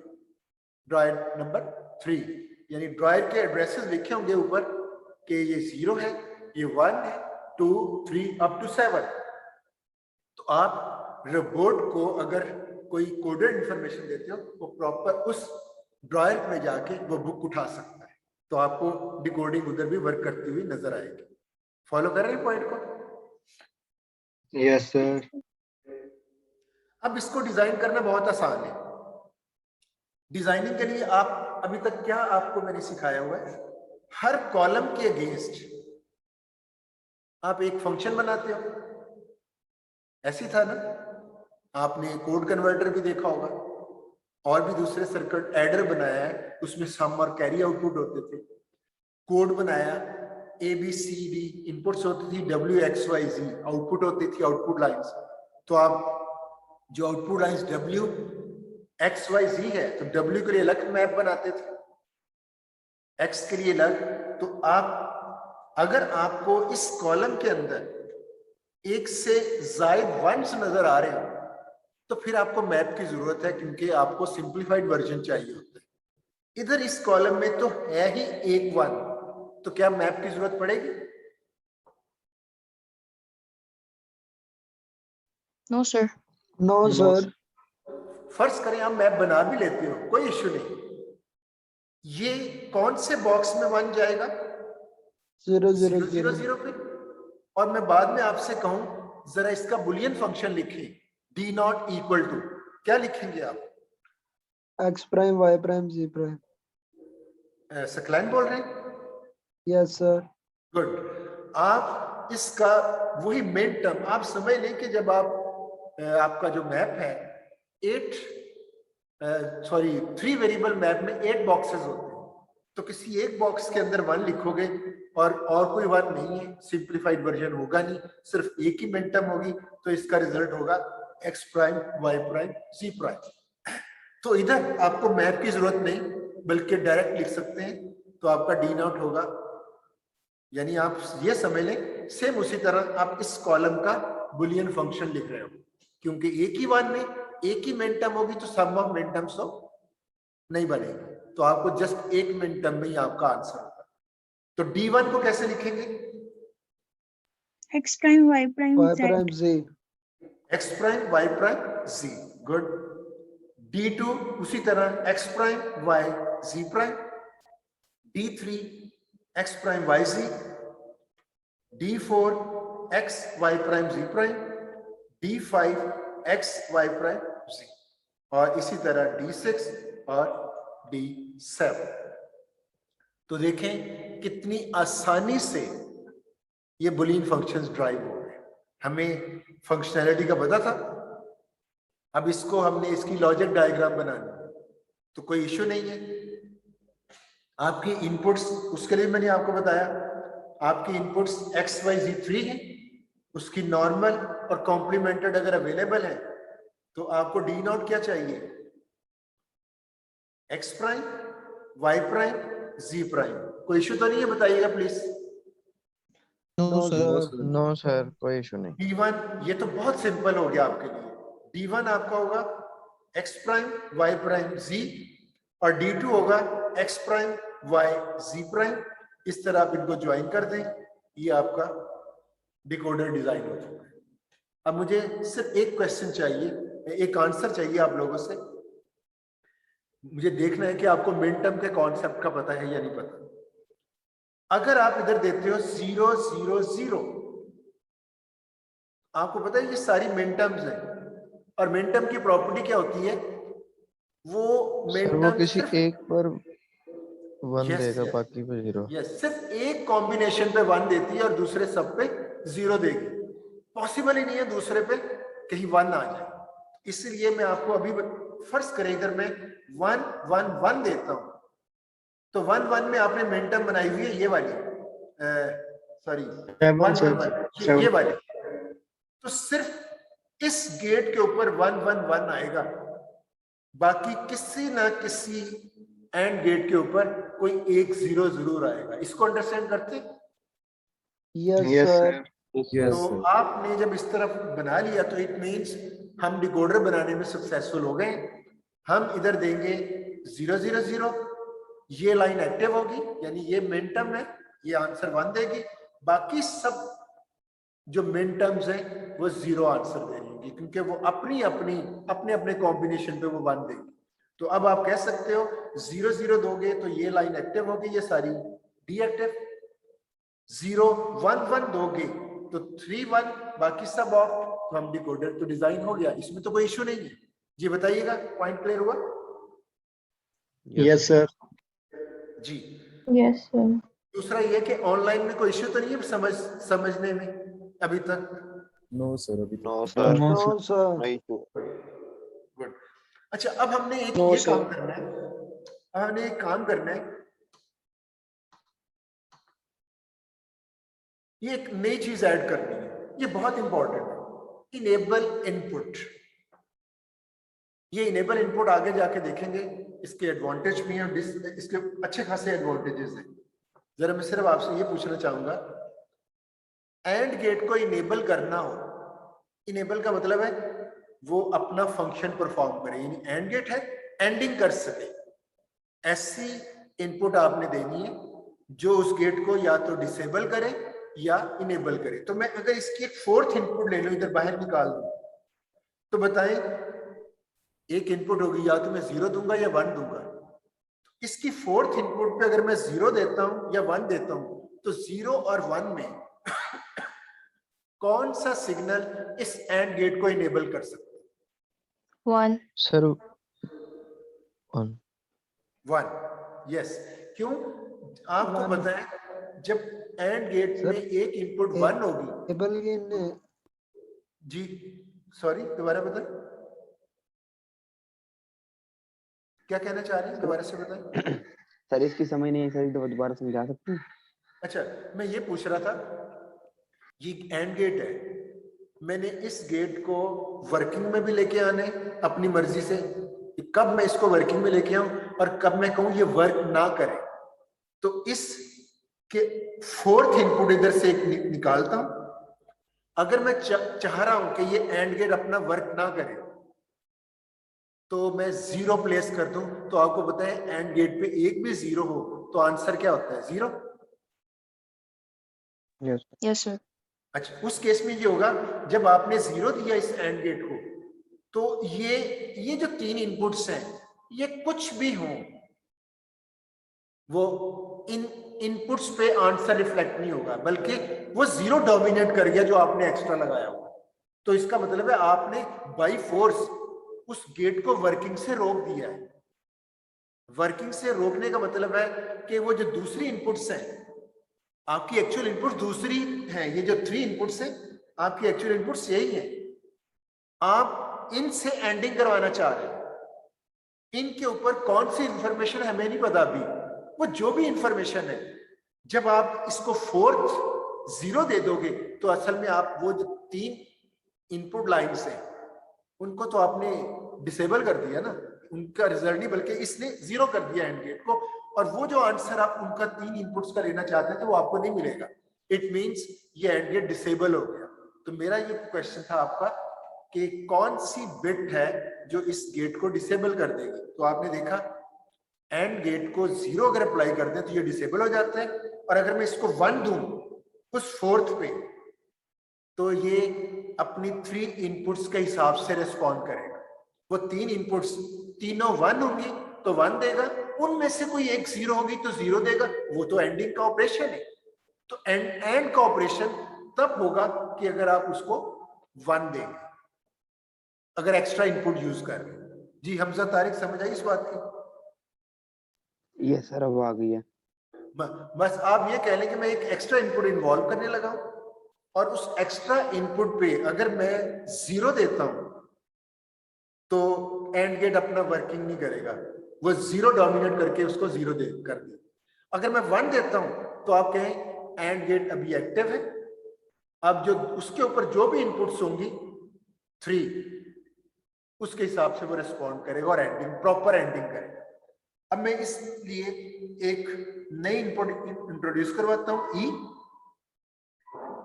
ड्रायर नंबर 3। यानी ड्रायर के एड्रेसेस लिखे होंगे ऊपर कि ये 0 है, ये 1 है, 2 3 अप टू 7। तो आप रोबोट को अगर कोई कोडेड इंफॉर्मेशन देते हो, वो प्रॉपर उस ड्रायर में जाके वो बुक उठा सकता है, तो आपको डिकोडिंग उधर भी वर्क करती हुई नजर आएगी। फॉलो कर रहे हैं पॉइंट को? Yes, sir. अब इसको डिजाइन करना बहुत आसान है। डिजाइनिंग के लिए आप अभी तक क्या आपको मैंने सिखाया हुआ है, हर कॉलम के अगेंस्ट आप एक फंक्शन बनाते हो, ऐसी था ना? आपने कोड कन्वर्टर भी देखा होगा, और भी दूसरे सर्किट एडर बनाया है, उसमें सम और कैरी आउटपुट होते थे। कोड बनाया, ABCD इनपुट्स होती थी, WXYZ आउटपुट होती थी, आउटपुट लाइंस। तो आप जो आउटपुट लाइंस WXYZ है, तो W के लिए अलग मैप बनाते थे, X के लिए अलग। तो आप अगर आपको इस कॉलम के अंदर एक से जायद वंस नजर आ रहे हो, तो फिर आपको मैप की जरूरत है, क्योंकि आपको सिंप्लीफाइड वर्जन चाहिए होता है। इधर इस कॉलम में तो है ही एक 1, तो क्या मैप की जरूरत पड़ेगी? No, sir. No, sir. फर्ज करें आप मैप बना भी लेते हो, कोई इश्यू नहीं, ये कौन से बॉक्स में 1 जाएगा? 0 0 0 0 पे। और मैं बाद में आपसे कहूं जरा इसका बुलियन फंक्शन लिखें, D नॉट इक्वल टू, क्या लिखेंगे आप? X prime, Y prime, Z prime. सकलाइन बोल रहे हैं? Yes, sir. गुड। आप इसका वही मेन टर्म आप समझ लें कि जब आप आपका जो मैप है 3 वेरिएबल मैप में 8 बॉक्सेस होते हैं, तो किसी एक बॉक्स के अंदर 1 लिखोगे और कोई 1 नहीं है, सिंप्लीफाइड वर्जन होगा नहीं, सिर्फ एक ही मिनटम होगी, तो इसका रिजल्ट होगा X prime, Y prime, Z prime. तो इधर आपको मैप की जरूरत नहीं, बल्कि डायरेक्ट लिख सकते हैं, तो आपका D नॉट होगा। यानी आप ये समझ लें सेम उसी तरह आप इस कॉलम का बुलियन फंक्शन लिख रहे हो, क्योंकि एक ही 1 में एक ही मिनटम होगी, तो सम ऑफ मिनटम्स तो नहीं बनेगी, तो आपको जस्ट एक मिनटम में ही आपका आंसर होगा। तो D1 को कैसे लिखेंगे? X prime, Y prime, Y Z. prime, Z. X prime, Y prime, Z। Good. D2 उसी तरह X prime, Y, Z prime. D3 X prime, Y, Z। D4 X, Y prime, Z prime. D5 X, Y prime, Z। और इसी तरह D6 और D7। तो देखें कितनी आसानी से ये बुलियन फंक्शंस ड्राइव हो रहे हैं। हमें फंक्शनैलिटी का पता था, अब इसको हमने इसकी लॉजिक डायग्राम बनानी है, तो कोई इश्यू नहीं है। आपकी इनपुट्स, उसके लिए मैंने आपको बताया, आपकी इनपुट्स X Y Z 3 है, उसकी नॉर्मल और कॉम्प्लीमेंटेड अगर अवेलेबल है, तो आपको D नॉट क्या चाहिए? X prime, Y prime, Z prime. कोई इश्यू तो नहीं है, बताइएगा please. No, sir. No sir, कोई इशू नहीं। D1 ये तो बहुत सिंपल हो गया आपके लिए। D1 आपका होगा X prime, Y prime, Z, और D2 होगा X prime, Y, Z prime. इस तरह आप इनको ज्वाइन कर दें, ये आपका डिकोडर डिजाइन हो चुका है। अब मुझे सिर्फ एक क्वेश्चन चाहिए, एक आंसर चाहिए आप लोगों से। मुझे देखना है कि आपको मिन टर्म के कॉन्सेप्ट का पता है या नहीं पता। अगर आप इधर देते हो 0 0 0, आपको पता है ये सारी मिन टर्म्स हैं, और मिन टर्म की प्रॉपर्टी क्या होती है, वो मिन सर वो टर्म किसी सिर्फ एक पर 1 Yes, देगा yes. बाकी पे 0। यस, सिर्फ एक कॉम्बिनेशन पे 1 देती है और दूसरे सब पे 0 देगी। पॉसिबल ही नहीं है दूसरे पे कहीं 1 आ जाए, इसलिए मैं आपको अभी फर्ज करें इधर मैं 1 1 1 देता हूं, तो 1 1 में आपने मिन टर्म बनाई हुई है ये वाली, सॉरी 1 1 1 ये वाली, तो सिर्फ इस गेट के ऊपर 1 1 1 आएगा, बाकी किसी ना किसी एंड गेट के ऊपर कोई एक 0 जरूर आएगा। इसको अंडरस्टैंड करते? Yes, sir. तो आपने जब इस तरफ बना लिया तो इट मींस हम डिकोडर बनाने में सक्सेसफुल हो गए। हम इधर देंगे 0 0 0, ये लाइन एक्टिव होगी, यानी ये मिन टर्म है, ये आंसर 1 देगी, बाकी सब जो मिन टर्म्स हैं वो 0 आंसर दे रही होंगी, क्योंकि वो अपने अपने कॉम्बिनेशन पे वो 1 देगी। तो अब आप कह सकते हो 0 0 दोगे तो ये लाइन एक्टिव होगी, ये सारी डीएक्टिव। 0 1 1 दोगे तो 3 1, बाकी सब ऑफ, तो हम डिकोडर तो डिजाइन हो गया, इसमें तो कोई इशू नहीं है। जी बताइएगा, पॉइंट क्लियर हुआ? Yes, sir. जी। Yes, sir. दूसरा ये कि ऑनलाइन में कोई इशू तो नहीं है समझने में अभी तक? नो सर, अभी नो तो सर, No, sir. नहीं तो गुड। अच्छा, अब हमने एक No, ये sir. काम करना है, हमने एक काम करना है, ये एक नई चीज ऐड करनी है, ये बहुत इंपॉर्टेंट है, इनेबल इनपुट। ये इनेबल इनपुट आगे जाके देखेंगे, इसके एडवांटेज भी हैं, इसके अच्छे खासे एडवांटेजेस हैं। जरा मैं सिर्फ आपसे ये पूछना चाहूंगा, एंड गेट को इनेबल करना हो, इनेबल का मतलब है वो अपना फंक्शन परफॉर्म करे, यानी एंड गेट है, एंडिंग कर सके, ऐसी इनपुट आपने देनी है जो उस गेट को या तो डिसेबल करे या इनेबल करे। तो मैं अगर इसकी एक 4th इनपुट ले लूं, इधर बाहर निकाल दूं, तो बताएं एक इनपुट होगी, या तो मैं 0 दूंगा या 1 दूंगा। इसकी 4th इनपुट पे अगर मैं 0 देता हूं या 1 देता हूं, तो 0 और 1 में कौन सा सिग्नल इस एंड गेट को इनेबल कर सकता है? 1. सर 1। 1, यस। क्यों? आपको One. पता है जब एंड गेट Sir, में एक इनपुट 1 होगी। Able in जी सॉरी, दोबारा बताएं, क्या कहना चाह रहे हैं, दोबारा से बताएं। सर इसकी समझ नहीं है सर, दोबारा समझा सकते हैं? अच्छा, मैं ये पूछ रहा था, ये एंड गेट है, मैंने इस गेट को वर्किंग में भी लेके आने अपनी मर्जी से, कब मैं इसको वर्किंग में लेके आऊं और कब मैं कहूं ये वर्क ना करे, तो इस के 4th इनपुट इधर से निकालता हूं। अगर मैं चाह रहा हूं कि ये एंड गेट अपना वर्क ना करे, तो मैं 0 प्लेस कर दूं, तो आपको पता है एंड गेट पे एक भी 0 हो तो आंसर क्या होता है? 0। Yes, sir. अच्छा, उस केस में ये होगा जब आपने 0 दिया इस एंड गेट को, तो ये जो 3 इनपुट्स हैं, ये कुछ भी हो, वो इन इनपुट्स पे आंसर रिफ्लेक्ट नहीं होगा, बल्कि वो 0 डोमिनेट कर गया जो आपने एक्स्ट्रा लगाया हुआ। तो इसका मतलब है आपने बाय फोर्स उस गेट को वर्किंग से रोक दिया है। वर्किंग से रोकने का मतलब है कि वो जो दूसरी इनपुट्स हैं, आपकी एक्चुअल इनपुट्स दूसरी हैं, ये जो 3 इनपुट्स हैं आपकी एक्चुअल इनपुट्स यही हैं, आप इनसे एंडिंग करवाना चाह रहे हैं। इनके ऊपर कौन सी इंफॉर्मेशन हमें नहीं पता अभी, वो जो भी इंफॉर्मेशन है, जब आप इसको 4th 0 दे दोगे तो असल में आप वो जो 3 इनपुट लाइन्स हैं उनको तो आपने डिसेबल कर दिया ना, उनका रिजल्ट नहीं बल्कि इसने 0 कर दिया एंड गेट को, और वो जो आंसर आप उनका 3 इनपुट्स का लेना चाहते थे वो आपको नहीं मिलेगा। इट मींस ये एंड गेट डिसेबल हो गया। तो मेरा ये क्वेश्चन था आपका कि कौन सी बिट है जो इस गेट को डिसेबल कर देगी। तो आपने देखा एंड गेट को 0 अगर अप्लाई कर दें तो ये डिसेबल हो जाता है, और अगर मैं इसको 1 दूं उस 4th पे, तो ये अपनी 3 इनपुट्स के हिसाब से रिस्पॉन्ड करेगा। वो 3 इनपुट्स तीनों 1 होंगी तो 1 देगा, उनमें से कोई एक 0 होगी तो 0 देगा, वो तो एंडिंग का ऑपरेशन है। तो एंड का ऑपरेशन तब होगा कि अगर आप उसको 1 देंगे, अगर एक्स्ट्रा इनपुट यूज कर रहे हैं। जी हमजा तारिक समझ आई इस बात की? यस सर, अब आ गई है। बस आप ये कह लें कि मैं एक एक्स्ट्रा इनपुट इन्वॉल्व करने लगा हूं, और उस एक्स्ट्रा इनपुट पे अगर मैं 0 देता हूं तो एंड गेट अपना वर्किंग नहीं करेगा, वो 0 डोमिनेट करके उसको 0 दे कर दे। अगर मैं 1 देता हूं तो आप कहें एंड गेट अभी एक्टिव है, अब जो उसके ऊपर जो भी इनपुट्स होंगी 3, उसके हिसाब से वो रिस्पॉन्ड करेगा और एंडिंग प्रॉपर एंडिंग करेगा। अब मैं इसलिए एक नई इनपुट इंट्रोड्यूस करवाता हूं ई,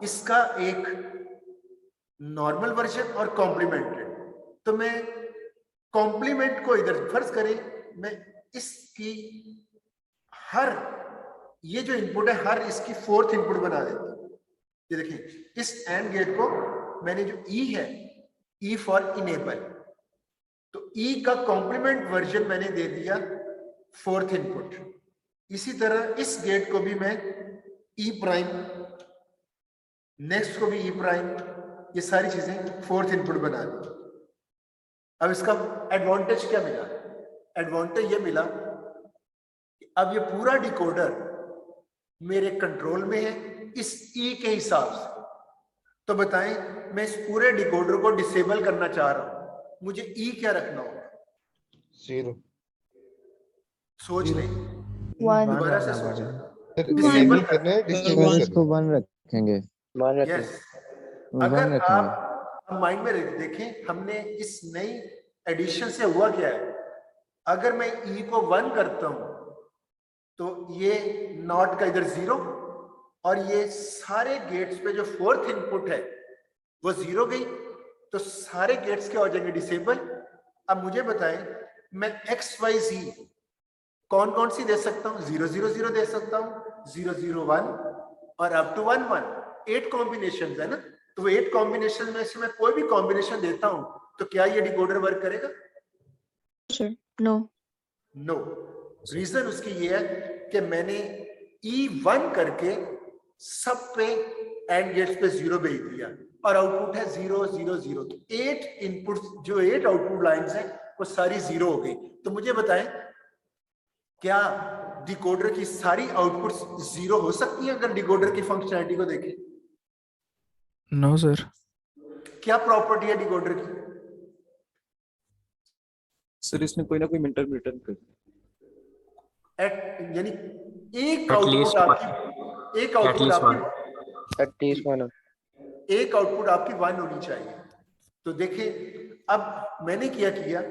इसका एक नॉर्मल वर्जन और कॉम्प्लीमेंटेड। तो मैं कॉम्प्लीमेंट को इधर फर्ज करें, मैं इसकी हर ये जो इनपुट है हर इसकी 4th इनपुट बना देता हूं। ये देखिए इस एंड गेट को मैंने जो ई है, ई फॉर इनेबल, तो ई का कॉम्प्लीमेंट वर्जन मैंने दे दिया 4th इनपुट। इसी तरह इस गेट को भी मैं ई प्राइम, नेक्स्ट को भी ई प्राइम, ये सारी चीजें 4th इनपुट बना दी। अब इसका एडवांटेज क्या मिला? एडवांटेज ये मिला कि अब ये पूरा डिकोडर मेरे कंट्रोल में है इस ई के हिसाब से। तो बताएं मैं इस पूरे डिकोडर को डिसेबल करना चाह रहा हूं, मुझे ई क्या रखना होगा? 0 सोच लें, 1 दोबारा से रखना सोचें। Sir, One. इनेबल करना है, डिसेबल सर इसको करना 1 रखेंगे, यस, 1 अगर रखेंगे। आप माइंड में देखें हमने इस नई एडिशन से हुआ क्या है, अगर मैं ई को 1 करता हूं तो ये नॉट का इधर 0, और ये सारे गेट्स पे जो 4th इनपुट है वो 0 गई, तो सारे गेट्स क्या हो जाएंगे? डिसेबल। अब मुझे बताएं मैं एक्स वाई जी कौन कौन सी दे सकता हूं? 0 0 0 दे सकता हूं, 0 0 1 और अप टू 1 1, 8 कॉम्बिनेशन है ना। तो वो 8 कॉम्बिनेशन में से मैं कोई भी कॉम्बिनेशन देता हूं तो क्या ये डिकोडर वर्क करेगा? sir, no, no. रीजन उसकी ये है कि मैंने E1 करके सब पे एंड गेट्स पे 0 भेज दिया और आउटपुट है 0 0 0। तो 8 इनपुट जो 8 आउटपुट लाइंस हैं वो सारी 0 हो गई। तो मुझे बताएं क्या डिकोडर की सारी आउटपुट्स 0 हो सकती हैं अगर डिकोडर की फंक्शनैलिटी को देखें? No sir. क्या प्रॉपर्टी है डिकोडर की? सर इसमें कोई ना कोई मिनटल रिटर्न कर, यानी एक आउटपुट आपकी एक आउटपुट आपकी 1 होनी चाहिए। तो देखिए अब मैंने किया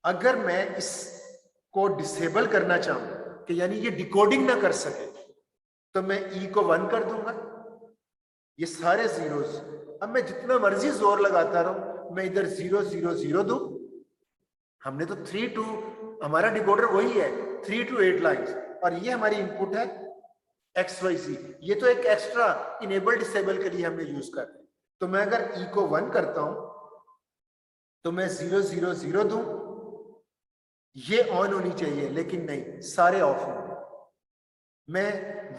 अगर मैं इसको डिसेबल करना चाहूं कि यानी ये डिकोडिंग ना कर सके तो मैं ई को 1 कर दूंगा, ये सारे जीरोस। अब मैं जितना मर्जी जोर लगाता रहूं, मैं इधर 0 0 0 दूं। हमने तो 3 to हमारा डिकोडर वही है 3 to 8 लाइंस, और ये हमारी इनपुट है XYZ। ये तो एक एक्स्ट्रा इनेबल डिसेबल के लिए हमने यूज कर रहे हैं। तो मैं अगर ई को 1 करता हूं तो मैं 0 0 0 दूं, ये ऑन होनी चाहिए, लेकिन नहीं, सारे ऑफ होंगे। मैं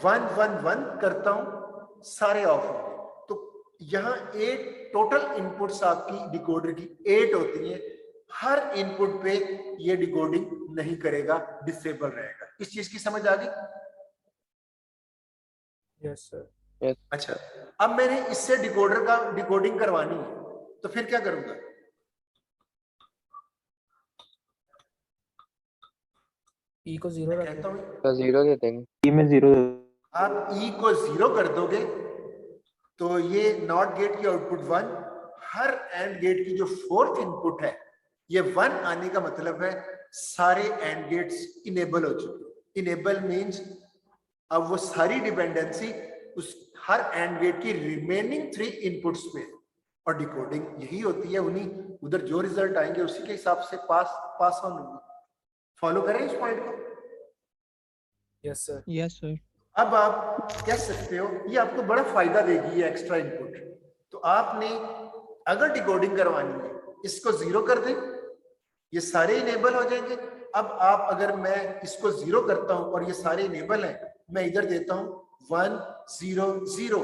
1 1 1 करता हूं, सारे ऑफ होंगे। तो यहां 8 टोटल इनपुट्स आपकी डिकोडर की 8 होती हैं। हर इनपुट पे ये डिकोडिंग नहीं करेगा, डिसेबल रहेगा। इस चीज की समझ आ गई? Yes sir. अच्छा, अब मैंने इससे डिकोडर का डिकोडिंग करवानी है तो फिर क्या करूंगा? ई को 0 कहता हूं तो 0 देते हैं, ई में 0। आप ई को 0 कर दोगे तो ये नॉट गेट की आउटपुट 1, हर एंड गेट की जो 4th इनपुट है ये 1 आने का मतलब है सारे एंड गेट्स इनेबल हो चुके। इनेबल मींस अब वो सारी डिपेंडेंसी उस हर एंड गेट की रिमेनिंग 3 इनपुट्स पे, और डिकोडिंग यही होती है, उन्हीं उधर जो रिजल्ट आएंगे उसी के हिसाब से पास ऑन होंगे। फॉलो करें इस पॉइंट को? Yes sir. Yes sir. अब आप कह सकते हो ये आपको बड़ा फायदा देगी ये एक्स्ट्रा इनपुट। तो आपने अगर डिकोडिंग करवानी है इसको 0 कर दें, ये सारे इनेबल हो जाएंगे, अब आप अगर मैं इसको 0 करता हूं और ये सारे इनेबल हैं, मैं इधर देता हूं 1 0 0,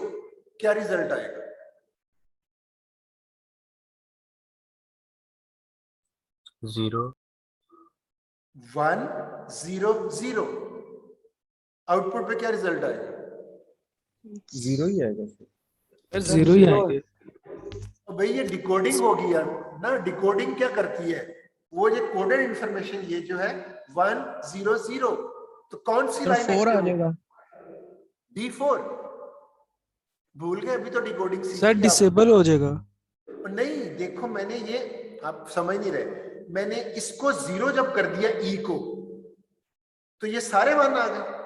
क्या रिजल्ट आएगा? 0 1 0 0, आउटपुट पे क्या रिजल्ट आएगा? 0 ही आएगा सर 0 ही आएंगे। तो भाई ये डिकोडिंग होगी यार ना। डिकोडिंग क्या करती है, वो ये कोडेड इंफॉर्मेशन, ये जो है 1 0 0, तो कौन सी लाइन 4 आ जाएगा D4 भूल गए? अभी तो डिकोडिंग सर, डिसेबल हो जाएगा। नहीं, देखो मैंने ये, आप समझ नहीं रहे, मैंने इसको 0 जब कर दिया E को, तो ये सारे 1 आ गए।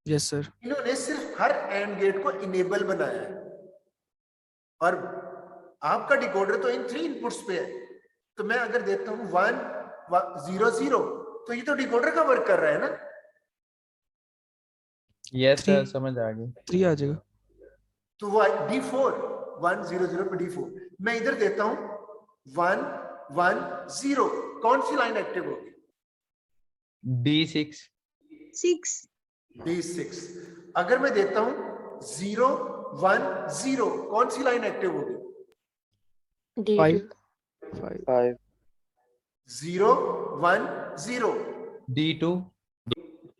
Yes sir. इन्होंने सिर्फ हर एंड गेट को इनेबल बनाया है, और आपका डिकोडर तो इन 3 इनपुट्स पे है। तो मैं अगर देता हूं 1 0 0, तो ये तो डिकोडर का वर्क कर रहा है ना। यस सर, समझ आ गई। 3 आ जाएगा। तो वो D4 1 0 0 पे D4, मैं इधर देता हूं 1 1 0, कौन सी लाइन एक्टिव होगी? D6 D6। अगर मैं देता हूं 0 1 0, कौन सी लाइन एक्टिव होगी? D2. 5 0 1 0, D2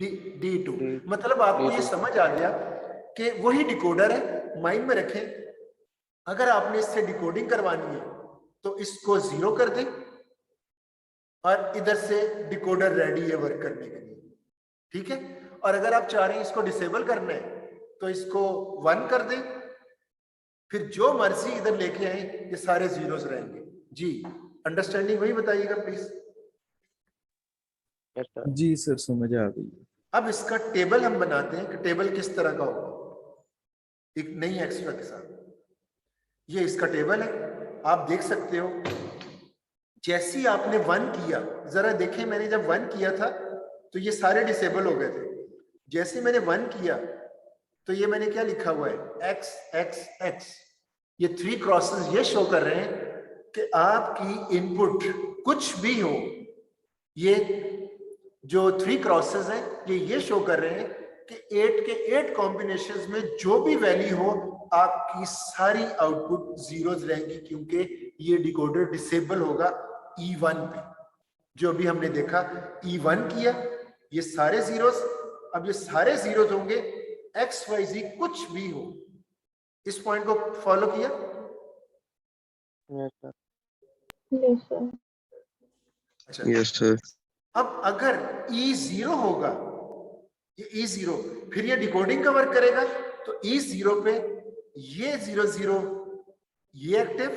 D2। मतलब आपको ये समझ आ गया कि वही डिकोडर है। माइंड में रखें, अगर आपने इससे डिकोडिंग करवानी है तो इसको 0 कर दें, और इधर से डिकोडर रेडी है वर्क करने के लिए, ठीक है। और अगर आप चाह रहे हैं इसको डिसेबल करना है तो इसको 1 कर दें, फिर जो मर्जी इधर लेके आए, ये सारे जीरोस रहेंगे। जी, अंडरस्टैंडिंग वही बताइएगा प्लीज। जी सर, समझ आ गई। अब इसका टेबल हम बनाते हैं कि टेबल किस तरह का होगा, एक नई एक्स्ट्रा के साथ। ये इसका टेबल है, आप देख सकते हो। जैसे ही आपने 1 किया, जरा देखें, मैंने जब 1 किया था तो ये सारे डिसेबल हो गए थे। जैसे मैंने 1 किया तो ये मैंने क्या लिखा हुआ है, x x x, ये 3 क्रॉसेस ये शो कर रहे हैं कि आपकी इनपुट कुछ भी हो, ये जो 3 क्रॉसेस हैं ये शो कर रहे हैं कि 8 के 8 कॉम्बिनेशंस में जो भी वैल्यू हो, आपकी सारी आउटपुट जीरोस रहेंगी, क्योंकि ये डिकोडर डिसेबल होगा E1 पे। जो अभी हमने देखा, E1 किया, ये सारे जीरोस, अब ये सारे जीरोस होंगे XYZ कुछ भी हो। इस पॉइंट को फॉलो किया? Yes, sir. अच्छा, यस सर। अब अगर E0 होगा, ये E0, फिर ये डिकोडिंग का वर्क करेगा, तो E0 पे ये 0 0, ये एक्टिव,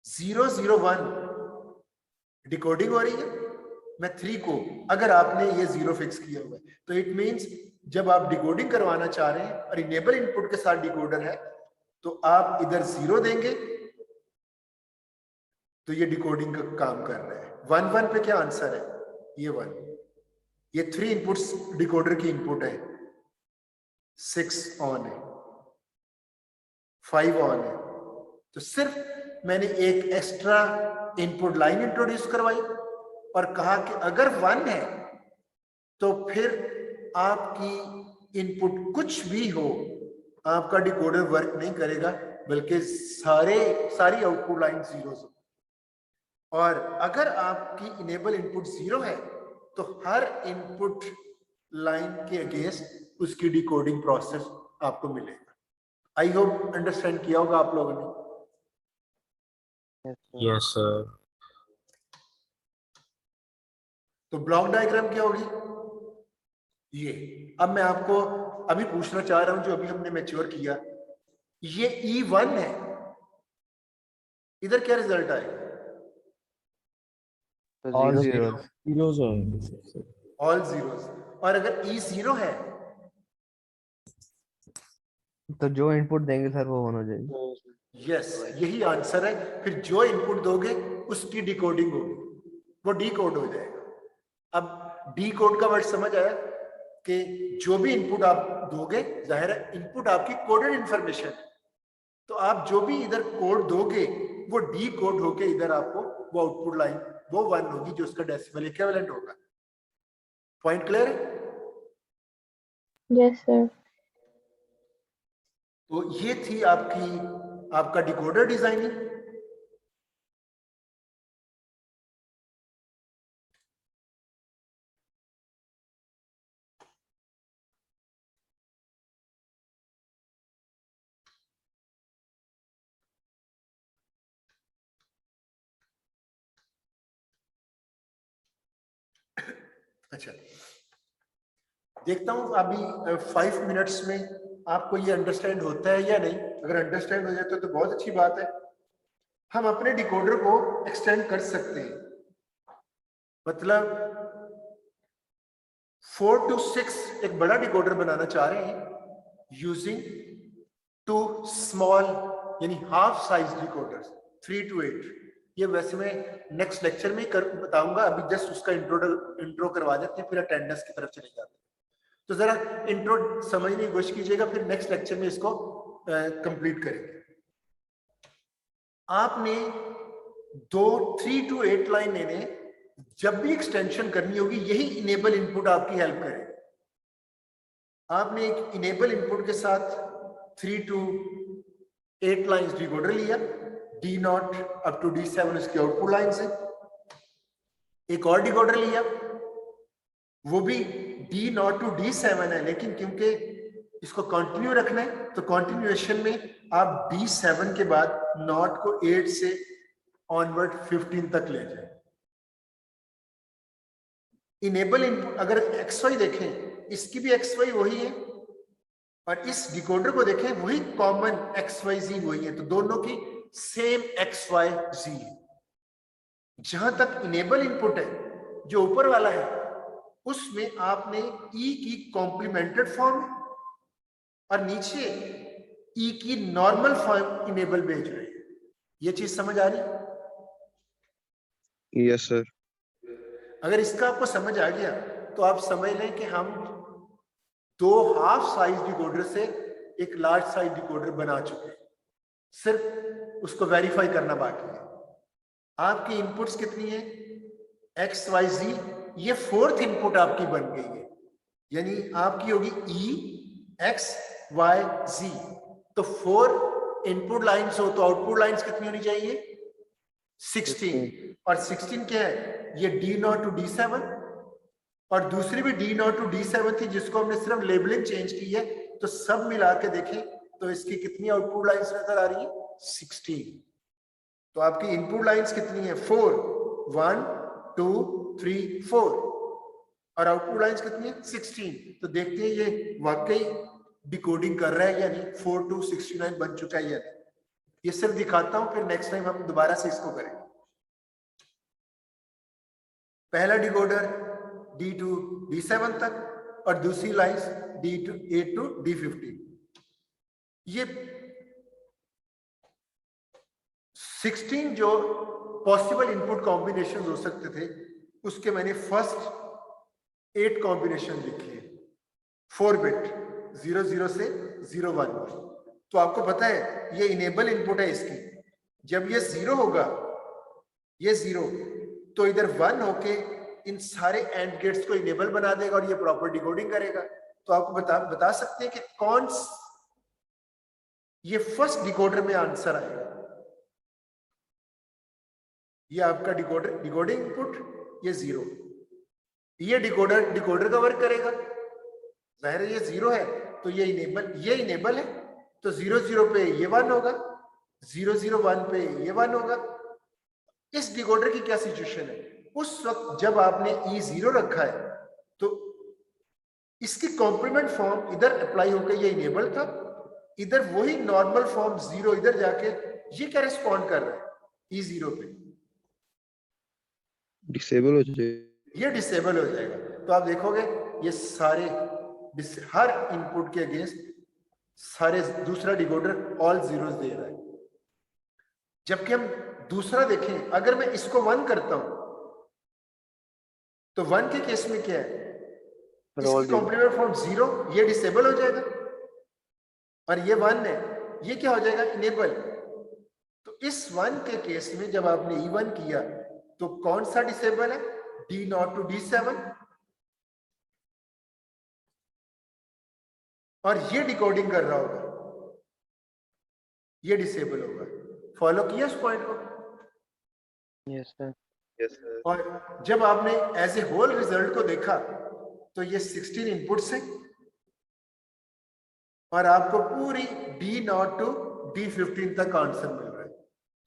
0 0 1 डिकोडिंग हो रही है। मैं 3 को, अगर आपने ये 0 फिक्स किया हुआ है, तो इट मींस जब आप डिकोडिंग करवाना चाह रहे हैं और इनेबल इनपुट के साथ डिकोडर है, तो आप इधर 0 देंगे तो ये डिकोडिंग का काम कर रहा है। 1 1 पे क्या आंसर है? ये 1। ये 3 इनपुट्स डिकोडर की इनपुट है। 6 ऑन है, 5 ऑन है। तो सिर्फ मैंने एक एक्स्ट्रा इनपुट लाइन इंट्रोड्यूस करवाई और कहा कि अगर 1 है तो फिर आपकी इनपुट कुछ भी हो, आपका डिकोडर वर्क नहीं करेगा, बल्कि सारी आउटपुट लाइन जीरोस हो। और अगर आपकी इनेबल इनपुट 0 है तो हर इनपुट लाइन के अगेंस्ट उसकी डिकोडिंग प्रोसेस आपको मिलेगा। आई होप अंडरस्टैंड किया होगा आप लोगों ने। Yes sir. तो ब्लॉक डायग्राम क्या होगी? ये अब मैं आपको अभी पूछना चाह रहा हूं, जो अभी हमने मैच्योर किया, ये E1 है, इधर क्या रिजल्ट आएगा? All zeros. जीरोस आएंगे सर। All zeros. और अगर E0 है तो जो इनपुट देंगे सर वो होना चाहिए। यस, यही आंसर है। फिर जो इनपुट दोगे उसकी डिकोडिंग होगी, वो डी कोड हो जाएगा। अब डी कोड का वर्ड समझ आया कि जो भी इनपुट आप दोगे, जाहिर है इनपुट आपकी कोडेड इंफॉर्मेशन, तो आप जो भी इधर कोड दोगे वो डी कोड होके इधर आपको वो आउटपुट लाइन वो 1 होगी जो उसका डेसिमल इक्विवेलेंट होगा। पॉइंट क्लियर है? Yes, sir. तो ये थी आपका डिकोडर डिजाइनिंग। अच्छा, देखता हूं अभी 5 मिनट्स में आपको ये अंडरस्टैंड होता है या नहीं। अगर अंडरस्टैंड हो जाता है तो बहुत अच्छी बात है। हम अपने डिकोडर को एक्सटेंड कर सकते हैं, मतलब 4 to 6 एक बड़ा डिकोडर बनाना चाह रहे हैं यूजिंग 2 स्मॉल यानी हाफ साइज डिकोडर्स 3 to 8। ये वैसे मैं नेक्स्ट लेक्चर में बताऊंगा, अभी जस्ट उसका इंट्रो करवा देते हैं, फिर अटेंडेंस की तरफ चले जाते हैं। तो जरा इंट्रो समझने की कोशिश कीजिएगा, फिर नेक्स्ट लेक्चर में इसको कंप्लीट करेंगे। आपने 3 to 8 लाइन लेने, जब भी एक्सटेंशन करनी होगी यही इनेबल इनपुट आपकी हेल्प करेगा। आपने एक इनेबल इनपुट के साथ 3 to 8 लाइंस डिकोडर लिया, D0 अप टू D7 इसकी आउटपुट लाइन से। एक और डिकोडर लिया, वो भी D0 to D7 है, लेकिन क्योंकि इसको कंटिन्यू रखना है तो कंटिन्यूएशन में आप D7 के बाद नॉट को 8 से ऑनवर्ड 15 तक ले जाए। इनेबल इनपुट अगर XY देखें, इसकी भी XY वही है और इस डिकोडर को देखें वही कॉमन XYZ वही है, तो दोनों की सेम XYZ है। जहां तक इनेबल इनपुट है जो ऊपर वाला है उसमें आपने E की कॉम्प्लीमेंटेड फॉर्म और नीचे E की नॉर्मल फॉर्म इनेबल भेज रहे हैं। ये चीज समझ आ रही? Yes sir. अगर इसका आपको समझ आ गया तो आप समझ लें कि हम 2 हाफ साइज डिकोडर से एक लार्ज साइज डिकोडर बना चुके हैं, सिर्फ उसको वेरीफाई करना बाकी है। आपकी इनपुट्स कितनी है? XYZ, ये 4th इनपुट आपकी बन गई है, यानी आपकी होगी EXYZ। तो 4 इनपुट लाइंस हो तो आउटपुट लाइंस कितनी होनी चाहिए? 16। और 16 क्या है? ये D0 to D7 और दूसरी भी D0 to D7 थी जिसको हमने सिर्फ लेबलिंग चेंज की है। तो सब मिला के देखें तो इसकी कितनी आउटपुट लाइंस नजर आ रही है? 16। तो आपकी इनपुट लाइंस कितनी है? 4, 1 2 3 4 और आउटपुट लाइंस कितनी है? 16। तो देखते हैं ये वाकई डिकोडिंग कर रहा है या नहीं, 4 to 69 बन चुका है या नहीं। ये सिर्फ दिखाता हूं, फिर नेक्स्ट टाइम हम दोबारा से इसको करेंगे। पहला डिकोडर D to D7 तक और दूसरी लाइंस D8 to D15। ये 16 जो पॉसिबल इनपुट कॉम्बिनेशन हो सकते थे उसके मैंने फर्स्ट 8 कॉम्बिनेशन लिखे हैं। 4 बिट 00 से 011। तो आपको पता है ये इनेबल इनपुट है इसकी। जब ये 0 होगा, ये 0, तो इधर 1 होके इन सारे एंड गेट्स को इनेबल बना देगा और ये प्रॉपर डिकोडिंग करेगा। तो आपको बता सकते हैं कि कौन ये फर्स्ट डिकोडर में आंसर आएगा। ये आपका डिकोडिंग इनपुट, ये 0। ये डिकोडर का वर्क करेगा। जाहिर है ये 0 है तो ये इनेबल है, तो 00 पे ये 1 होगा, 001 पे ये 1 होगा। इस डिकोडर की क्या सिचुएशन है? उस वक्त जब आपने E0 रखा है तो इसकी कॉम्प्लीमेंट फॉर्म इधर अप्लाई होकर ये इनेबल था, इधर वही नॉर्मल फॉर्म 0 इधर जाके ये क्या रिस्पॉन्ड कर रहा है? E0 पे डिसेबल हो जाएगा। ये डिसेबल हो जाएगा। तो आप देखोगे ये सारे हर इनपुट के अगेंस्ट सारे दूसरा डिकोडर ऑल जीरोस दे रहा है। जबकि हम दूसरा देखें, अगर मैं इसको 1 करता हूं तो 1 के केस में क्या है? इसकी कॉम्प्लीमेंट फॉर्म 0, ये डिसेबल हो जाएगा और ये 1 है, ये क्या हो जाएगा? इनेबल। तो इस 1 के केस में जब आपने E1 किया तो कौन सा डिसेबल है, D0 to D7, और ये डिकोडिंग कर रहा होगा, ये डिसेबल होगा। फॉलो किया इस पॉइंट को? Yes sir. और जब आपने एज ए होल रिजल्ट को देखा तो ये 16 इनपुट्स हैं और आपको पूरी D0 to D15 तक आंसर मिल रहा है।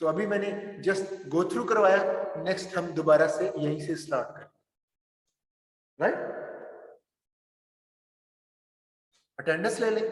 तो अभी मैंने जस्ट गो थ्रू करवाया, नेक्स्ट हम दोबारा से यहीं से स्टार्ट करें, राइट? अटेंडेंस ले लें।